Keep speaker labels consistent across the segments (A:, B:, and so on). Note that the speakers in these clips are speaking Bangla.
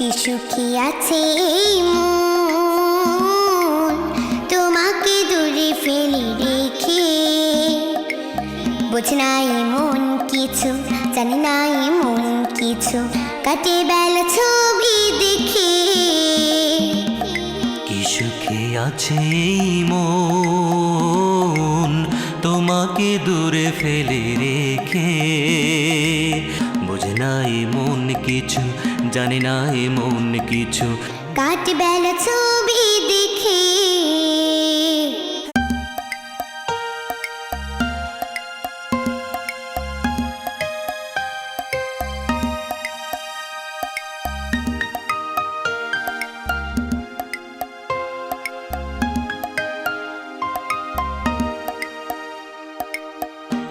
A: কি সুখী আছে এই মন তোমাকে দূরে ফেলে রেখে। বোঝে না এমন কিছু, জানি না এমন কিছু, কাটে বেলা ছবি দেখে।
B: কি সুখে আছে এই মন তোমাকে দূরে ফেলে রেখে। বোঝে না এমন কিছু, জানি না এমন কিছু,
A: কাটে বেলা ছবি দেখে।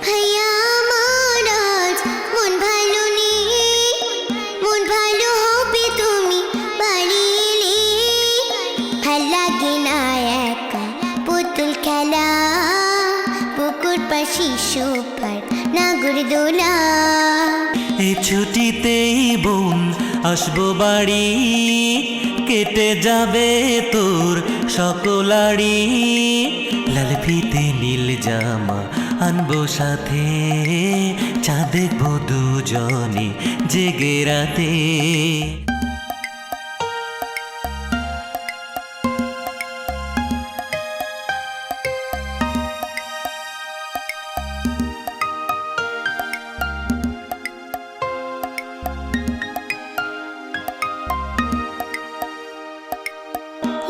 A: ভাইয়া আমার আজ মন ভালো নেই, মন ভালো হবে তুমি বাড়ি এলে। ভাল লাগে না একা পুতুল খেলা, পুকুর পার শিশু পার নাগরদোলা।
B: এই ছুটিতেই বোন আসবো বাড়ি, কেটে যাবে তোর সকলাড়ি। লাল ফিতে নীল জামা আনবো সাথে, চা দেখবো দুজনে জেগে রাতে।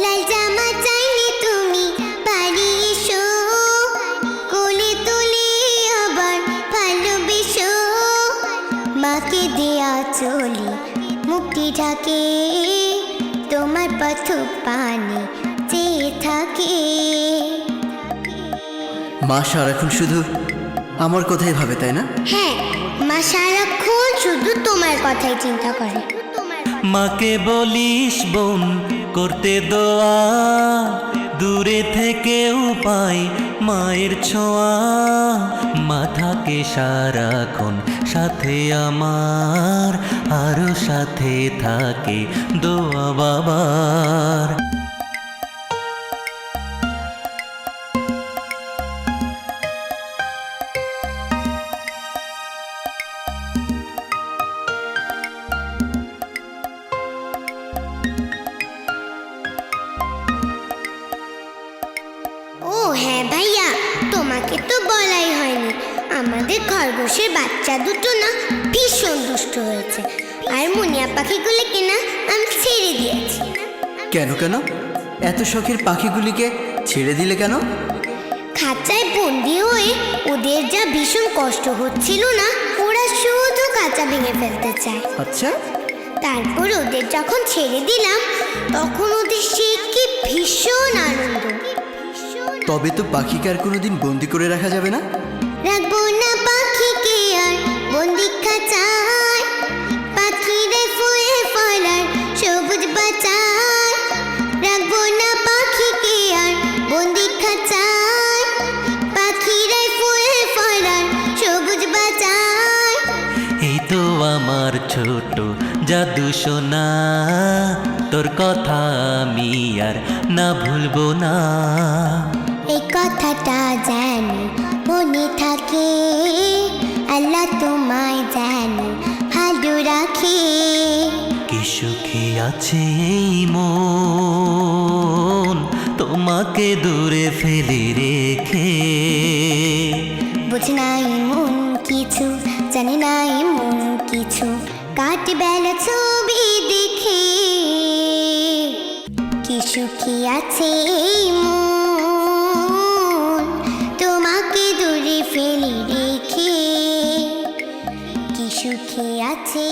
A: লাল জামা চাইলে তুমি বাড়ি এসো, কোলে তুলে আবার ভালোবেসো। মাকে দেয়া চলে মুক্তি ঢাকে, তোমার পথ পানে চেয়ে থাকে।
C: মা সারাক্ষণ শুধু আমার কথাই ভাবে, তাই না?
A: হ্যাঁ, মা সারাক্ষণ শুধু তোমার কথাই চিন্তা করে।
B: মাকে বলিস বোন করতে দোয়া, দূরে থেকেও পাই মায়ের ছোঁয়া। মা থাকে সারাক্ষণ সাথে আমার, আরো সাথে থাকে দোয়া বাবার।
A: ও হ্যাঁ ভাইয়া, তোমাকে তো বলাই হয়নি, আমাদের খরগোশের বাচ্চা দুটো না ভীষণ দুষ্ট হয়েছে। আর মুনিয়া পাখিগুলোকে না আমি ছেড়ে দিয়েছি।
C: কেন কেন এত শখের পাখিগুলিকে ছেড়ে দিলে কেন?
A: খাঁচায় বন্দি হয়ে ওদের যা ভীষণ কষ্ট হচ্ছিল না, ওরা শুধু খাঁচা ভেঙে ফেলতে চায়।
C: আচ্ছা,
A: তারপর ওদের যখন ছেড়ে দিলাম, তখন ওদের সে কি ভীষণ আনন্দ।
C: তবে তো পাখিকে আর কোনোদিন বন্দি করে রাখা যাবে না।
A: রাখবো না পাখিকে আর বন্দি খাঁচায়, পাখিরে ফুয়ে ফলার সবুজ বাঁচায়। রাখবো না পাখিকে আর বন্দি খাঁচায়, পাখিরে ফুয়ে ফলার সবুজ বাঁচায়।
B: এই তো আমার ছোট জাদু সোনা, তোর কথা আমি আর না ভুলবো না।
A: এই কথাটা যেন মনে থাকে, আল্লাহ তোমায় যেন ভালো রাখে।
B: কি সুখে আছে এই মন তোমাকে দূরে ফেলে রেখে।
A: বুঝি না এমন কিছু, জানি না এমন কিছু, কাটে বেলা ছবি দেখে। কি সুখী আছে এই মন তোমাকে দূরে ফেলে রেখে। কি সুখী আছে